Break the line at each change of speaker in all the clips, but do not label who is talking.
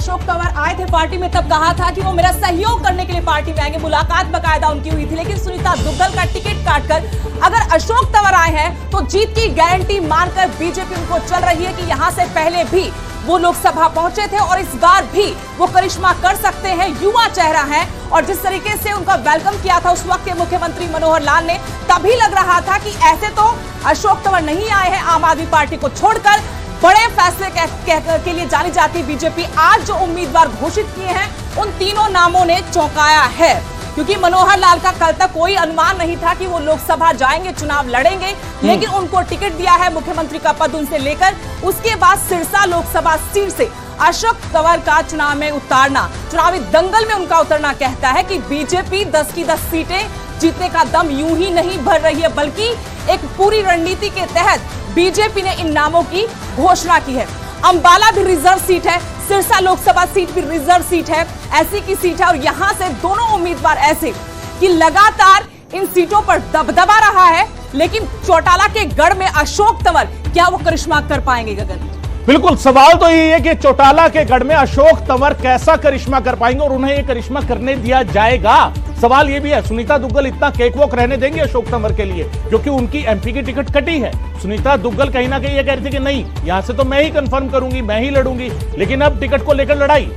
अशोक तंवर आए थे पार्टी में तब कहा था कि वो मेरा सहयोग करने के लिए पार्टी में आएंगे, मुलाकात बकायदा उनकी हुई थी। लेकिन सुनीता दुग्गल का टिकट काटकर अगर अशोक तंवर आए हैं तो जीत की गारंटी मानकर बीजेपी उनको चल रही है कि यहां से पहले भी वो लोकसभा पहुंचे थे और इस बार भी वो करिश्मा कर सकते हैं। युवा चेहरा है और जिस तरीके से उनका वेलकम किया था उस वक्त के मुख्यमंत्री मनोहर लाल ने, तभी लग रहा था कि ऐसे तो अशोक तंवर नहीं आए हैं आम आदमी पार्टी को छोड़कर, बड़े फैसले के लिए जानी जाती बीजेपी आज जो उम्मीदवार घोषित किए हैं उन तीनों नामों ने चौंकाया है। क्योंकि मनोहर लाल का कल तक कोई अनुमान नहीं था कि वो लोकसभा जाएंगे, चुनाव लड़ेंगे, लेकिन उनको टिकट दिया है मुख्यमंत्री का पद उनसे लेकर। उसके बाद सिरसा लोकसभा सीट से अशोक तंवर का चुनाव में उतारना, चुनावी दंगल में उनका उतरना कहता है कि बीजेपी 10 की 10 सीटें जीतने का दम यूं ही नहीं भर रही है, बल्कि एक पूरी रणनीति के तहत बीजेपी ने इन नामों की घोषणा की है। अंबाला भी रिजर्व सीट है, सिरसा लोकसभा सीट भी रिजर्व सीट है, ऐसी की सीट है और यहां से दोनों उम्मीदवार ऐसे कि लगातार इन सीटों पर दबदबा रहा है। लेकिन चौटाला के गढ़ में अशोक तंवर क्या वो करिश्मा कर पाएंगे गगन?
बिल्कुल, सवाल तो यही है कि चौटाला के गढ़ में अशोक तंवर कैसा करिश्मा कर पाएंगे और उन्हें यह करिश्मा करने दिया जाएगा। सवाल यह भी है, सुनीता दुग्गल इतना केक वॉक रहने देंगे अशोक तंवर के लिए, क्योंकि उनकी एमपी की टिकट कटी है। सुनीता दुग्गल कहीं ना कहीं ये कह रही थी कि नहीं, यहां से तो मैं ही कंफर्म करूंगी, मैं ही लड़ूंगी, लेकिन अब टिकट को लेकर लड़ाई।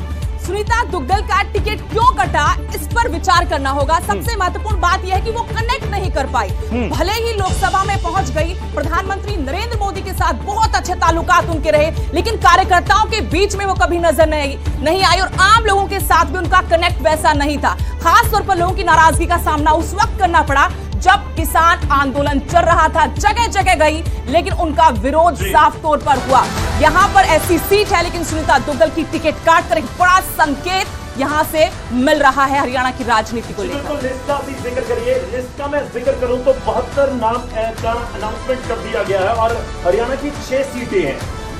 सुनीता दुग्गल का टिकट क्यों कटा, इस पर विचार करना होगा। सबसे महत्वपूर्ण बात यह है कि वो कनेक्ट नहीं कर पाई। भले ही लोकसभा में पहुंच गई, प्रधानमंत्री नरेंद्र मोदी के साथ बहुत अच्छे ताल्लुकात उनके रहे, लेकिन कार्यकर्ताओं के बीच में वो कभी नजर नहीं आई और आम लोगों के साथ भी उनका कनेक्ट वैसा नहीं था। खास तौर पर लोगों की नाराजगी का सामना उस वक्त करना पड़ा जब किसान आंदोलन चल रहा था, जगह जगह गई, लेकिन उनका विरोध साफ तौर पर हुआ। यहां पर ऐसी सीट है, लेकिन सुनीता दुग्गल की टिकट काटकर एक बड़ा संकेत यहां से मिल रहा है हरियाणा की राजनीति को लेकर।
लिस्ट का भी जिक्र करिए। लिस्ट का मैं जिक्र करूं तो 72 नाम का अनाउंसमेंट कर दिया गया है और हरियाणा की 6 सीटें हैं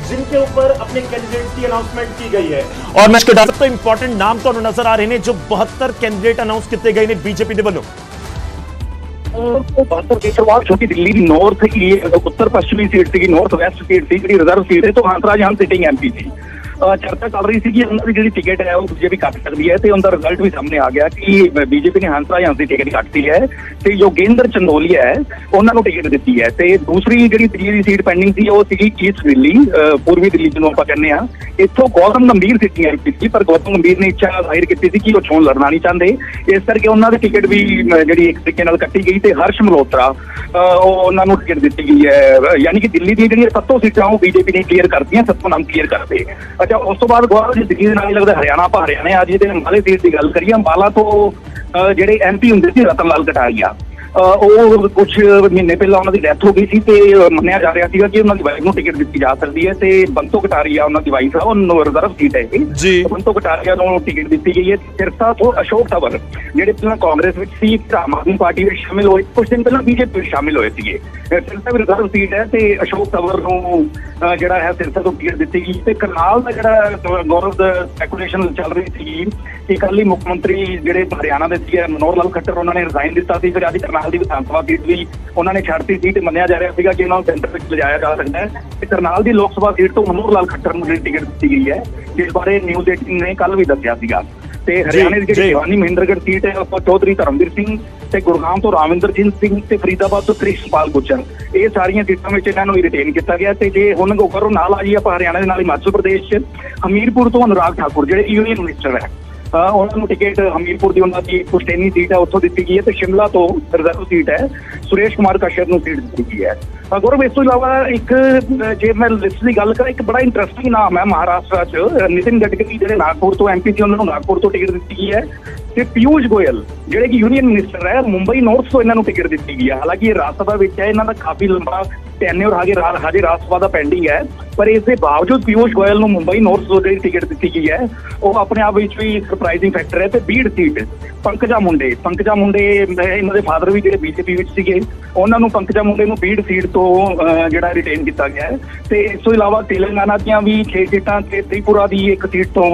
जिनके ऊपर अपने कैंडिडेट की अनाउंसमेंट की गई है।
और मैं सबसे इंपॉर्टेंट नाम तो नजर आ रहे हैं जो 72 कैंडिडेट अनाउंस किए गए ने बीजेपी के ਵੱਲੋਂ।
72 की शुरुआत छोटी दिल्ली की नॉर्थ की उत्तर पश्चिमी सीट थी, नॉर्थ वेस्ट सीट थी, जी रिजर्व सीट है, तो हंसराज यहाँ सिटिंग एमपी थी। चर्चा चल रही थी कि उन्होंने जी टिकट है वो बीजेपी कट सकती है, तो उनका रिजल्ट भी सामने आ गया कि बीजेपी ने हंसराज यहाँ की टिकट कटती है, तो योगेंद्र चंदोलिया है उन्होंने टिकट दी है। तो दूसरी जी तीसरी सीट पेंडिंग थी वो सी ईस्ट दिल्ली, पूर्वी दिल्ली जिन्हों आप कहने हैं, इतों गौतम गंभीर सिटिंग एमपी थी, पर गौतम गंभीर ने इच्छा जाहिर की थी कि वो चोन लड़ना नहीं चाहते, इस करके उन्होंने टिकट भी जी एक तरीके नाल कट्टी गई। तो हर्ष मल्होत्रा उन्होंने टिकट दी गई है, यानी कि दिल्ली दी जी 7 सीटां वो बीजेपी ने क्लीयर करती 7 नाम क्लीयर करते। अच्छा, उस तो बाद दिल्ली नाल लगता हरियाणा आप हरियाणा आज जो अंबाले सीट की गल करिए, अंबाला तो ਜਿਹੜੇ एमपी ਹੁੰਦੇ ਸੀ रतन लाल कटारिया, ਉਹ ਕੁਝ ਮਹੀਨੇ ਪਹਿਲਾਂ ਉਹਨਾਂ ਦੀ ਡੈਥ ਹੋ ਗਈ ਸੀ ਤੇ ਮੰਨਿਆ ਜਾ ਰਿਹਾ ਸੀਗਾ ਕਿ ਉਹਨਾਂ ਦੀ ਵਾਈਫ ਨੂੰ ਟਿਕਟ ਦਿੱਤੀ ਜਾ ਸਕਦੀ ਹੈ, ਤੇ ਬੰਤੋ ਕਟਾਰੀਆ ਉਹਨਾਂ ਦੀ ਵਾਈਫ ਆ, ਉਹ ਰਿਜ਼ਰਵ ਸੀਟ ਹੈ ਜੀ। ਬੰਤੋ ਕਟਾਰੀਆ ਨੂੰ ਟਿਕਟ ਦਿੱਤੀ ਗਈ ਹੈ। ਸਿਰਸਾ ਤੋਂ ਅਸ਼ੋਕ ਤੰਵਰ ਜਿਹੜੇ ਪਹਿਲਾਂ ਕਾਂਗਰਸ ਵਿੱਚ ਸੀ, ਆਮ ਆਦਮੀ ਪਾਰਟੀ ਵਿੱਚ ਸ਼ਾਮਿਲ ਹੋਏ, ਕੁਝ ਦਿਨ ਪਹਿਲਾਂ ਬੀਜੇਪੀ ਵਿੱਚ ਸ਼ਾਮਿਲ ਹੋਏ ਸੀਗੇ। ਸਿਰਸਾ ਵੀ ਰਿਜ਼ਰਵ ਸੀਟ ਹੈ ਤੇ ਅਸ਼ੋਕ ਤੰਵਰ ਨੂੰ ਜਿਹੜਾ ਹੈ ਸਿਰਸਾ ਤੋਂ ਟਿਕਟ ਦਿੱਤੀ ਗਈ। ਤੇ ਕਰਨਾਲ ਦਾ ਜਿਹੜਾ ਗੌਰਵ ਦਾ ਸਪੈਕੂਲੇਸ਼ਨ ਚੱਲ ਰਹੀ ਸੀ ਕਿ ਕੱਲ ਹੀ ਮੁੱਖ ਮੰਤਰੀ ਜਿਹੜੇ ਹਰਿਆਣਾ ਦੇ ਸੀ ਮਨੋਹਰ ਲਾਲ ਖੱਟਰ, ਉਹਨਾਂ ਨੇ ਰਿਜ਼ਾਈਨ ਦਿੱਤਾ ਸੀ, ਫਿਰ ਅੱਜ ਕਰਨਾਲ ਦੀ ਵਿਧਾਨ ਸਭਾ ਸੀਟ ਵੀ ਉਹਨਾਂ ਨੇ ਛੱਡਤੀ ਸੀ ਤੇ ਮੰਨਿਆ ਜਾ ਰਿਹਾ ਸੀਗਾ ਕਿ ਇਹਨਾਂ ਨੂੰ ਸੈਂਟਰ ਵਿੱਚ ਲਿਜਾਇਆ ਜਾ ਸਕਦਾ ਹੈ। ਤੇ ਕਰਨਾਲ ਦੀ ਲੋਕ ਸਭਾ ਸੀਟ ਤੋਂ ਮਨੋਹਰ ਲਾਲ ਖੱਟਰ ਨੂੰ ਟਿਕਟ ਦਿੱਤੀ ਗਈ ਹੈ, ਜਿਸ ਬਾਰੇ ਨਿਊਜ਼ 18 ਨੇ ਕੱਲ ਵੀ ਦੱਸਿਆ ਸੀਗਾ। ਤੇ ਹਰਿਆਣੇ ਦੀ ਜਿਹੜੀ ਦੀਵਾਨੀ ਮਹਿੰਦਰਗੜ੍ਹ ਸੀਟ ਹੈ ਉਹ ਚੌਧਰੀ ਧਰਮਵੀਰ ਸਿੰਘ, ਤੇ ਗੁਰਗਾਮ ਤੋਂ ਰਾਮਿੰਦਰਜੀਤ ਸਿੰਘ, ਤੇ ਫਰੀਦਾਬਾਦ ਤੋਂ ਕ੍ਰਿਸ਼ਨਪਾਲ ਗੁੱਜਰ, ਇਹ ਸਾਰੀਆਂ ਸੀਟਾਂ ਵਿੱਚ ਇਹਨਾਂ ਨੂੰ ਰਿਟੇਨ ਕੀਤਾ ਗਿਆ। ਤੇ ਜੇ ਹੁਣ ਗੋਕਰੋਂ ਨਾਲ ਆ ਜੀ ਆਪਾਂ ਹਰਿਆਣਾ ਦੇ ਨਾਲ ਹਿਮਾਚਲ ਪ੍ਰਦੇਸ਼ 'ਚ ਹਮੀਰਪੁਰ ਤੋਂ ਅਨੁਰਾਗ ਠਾਕੁਰ ਜਿਹੜੇ ਯੂਨੀਅਨ ਮਿਨਿਸਟਰ ਹੈ, ਉਹਨਾਂ ਨੂੰ ਟਿਕਟ ਹਮੀਰਪੁਰ ਦੀ ਉਹਨਾਂ ਦੀ ਪੁਸ਼ਤੈਨੀ ਸੀਟ ਹੈ ਉੱਥੋਂ ਦਿੱਤੀ ਗਈ ਹੈ। ਤੇ ਸ਼ਿਮਲਾ ਤੋਂ ਰਿਜ਼ਰਵ ਸੀਟ ਹੈ ਸੁਰੇਸ਼ ਕੁਮਾਰ ਕਸ਼ਯਪ ਨੂੰ ਸੀਟ ਦਿੱਤੀ ਗਈ ਹੈ। ਗੌਰਵ, ਇਸ ਤੋਂ ਇਲਾਵਾ ਇੱਕ ਜੇ ਮੈਂ ਲਿਸਟ ਦੀ ਗੱਲ ਕਰਾਂ, ਇੱਕ ਬੜਾ ਇੰਟਰਸਟਿੰਗ ਨਾਮ ਹੈ ਮਹਾਰਾਸ਼ਟਰ 'ਚ, ਨਿਤਿਨ ਗਡਕਰੀ ਜਿਹੜੇ ਨਾਗਪੁਰ ਤੋਂ ਐਮਪੀ ਸੀ, ਉਹਨਾਂ ਨੂੰ ਨਾਗਪੁਰ ਤੋਂ ਟਿਕਟ ਦਿੱਤੀ ਗਈ ਹੈ। ਤੇ ਪਿਊਸ਼ ਗੋਇਲ ਜਿਹੜੇ ਕਿ ਯੂਨੀਅਨ ਮਿਨਿਸਟਰ ਹੈ, ਮੁੰਬਈ ਨਾਰਥ ਤੋਂ ਇਹਨਾਂ ਨੂੰ ਟਿਕਟ ਦਿੱਤੀ ਗਈ ਹੈ। ਹਾਲਾਂਕਿ ਇਹ ਰਾਜ ਸਭਾ ਵਿੱਚ ਹੈ, ਇਹਨਾਂ ਦਾ ਕਾਫੀ ਲੰਬਾ ਟੈਨਿਓਰ ਹਜੇ ਰਾਜ ਸਭਾ ਦਾ ਪੈਂਡਿੰਗ ਹੈ, ਪਰ ਇਸ ਦੇ ਬਾਵਜੂਦ ਪਿਊਸ਼ ਗੋਇਲ ਨੂੰ ਮੁੰਬਈ ਨਾਰਥ ਤੋਂ ਜਿਹੜੀ ਟਿਕਟ ਦਿੱਤੀ ਗਈ ਹੈ ਉਹ ਆਪਣੇ ਆਪ ਵਿੱਚ ਵੀ ਸਰਪ੍ਰਾਈਜ਼ਿੰਗ ਫੈਕਟਰ ਹੈ। ਤੇ ਬੀੜ ਸੀਟ ਪੰਕਜਾ ਮੁੰਡੇ ਇਹਨਾਂ ਦੇ ਫਾਦਰ ਵੀ ਜਿਹੜੇ ਬੀਜੇਪੀ ਵਿੱਚ ਸੀਗੇ, ਉਹਨਾਂ ਨੂੰ ਪੰਕਜਾ ਮੁੰਡੇ ਨੂੰ ਬੀੜ ਸੀਟ ਤੋਂ ਜਿਹੜਾ ਰਿਟੇਨ ਕੀਤਾ ਗਿਆ ਹੈ। ਤੇ ਇਸ ਤੋਂ ਇਲਾਵਾ ਤੇਲੰਗਾਨਾ ਦੀਆਂ ਵੀ 6 ਸੀਟਾਂ ਤੇ ਤ੍ਰਿਪੁਰਾ ਦੀ ਇੱਕ ਸੀਟ ਤੋਂ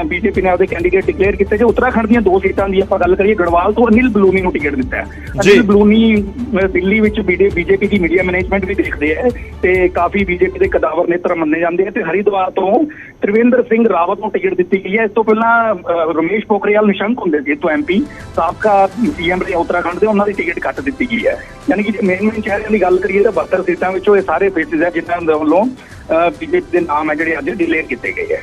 बीजेपी ने आपके कैंडिडेट डिक्लेयर किए। जो उत्तराखंड दी 2 सीटां दी आपां गल करिए, गढ़वाल तो अनिल बलूनी नूं टिकट दिता है। अनिल बलूनी दिल्ली विच बीजेपी की मीडिया मैनेजमेंट भी देखते हैं ते काफी बीजेपी के कदावर नेत्र मन्ने जाते हैं। हरिद्वार तो त्रिवेंद्र सिंह रावत ਨੂੰ ਟਿਕਟ ਦਿੱਤੀ ਗਈ ਹੈ। ਇਸ ਤੋਂ ਪਹਿਲਾਂ ਰਮੇਸ਼ ਪੋਖਰਿਆਲ ਨਿਸ਼ੰਕ ਹੁੰਦੇ ਸੀ ਇੱਥੋਂ MP, ਸਾਬਕਾ CM ਰਹੇ ਉੱਤਰਾਖੰਡ ਦੇ, ਉਹਨਾਂ ਦੀ ਟਿਕਟ ਕੱਟ ਦਿੱਤੀ ਗਈ ਹੈ। ਯਾਨੀ ਕਿ ਮੇਨ ਸ਼ਹਿਰਾਂ ਦੀ ਗੱਲ ਕਰੀਏ ਤਾਂ 72 ਸੀਟਾਂ ਵਿੱਚੋਂ ਇਹ ਸਾਰੇ ਫੇਸਿਸ ਹੈ ਜਿਨ੍ਹਾਂ ਵੱਲੋਂ BJP ਦੇ ਨਾਮ ਹੈ ਜਿਹੜੇ ਅੱਜ ਡਿਕਲੇਅਰ ਕੀਤੇ ਗਏ ਹੈ।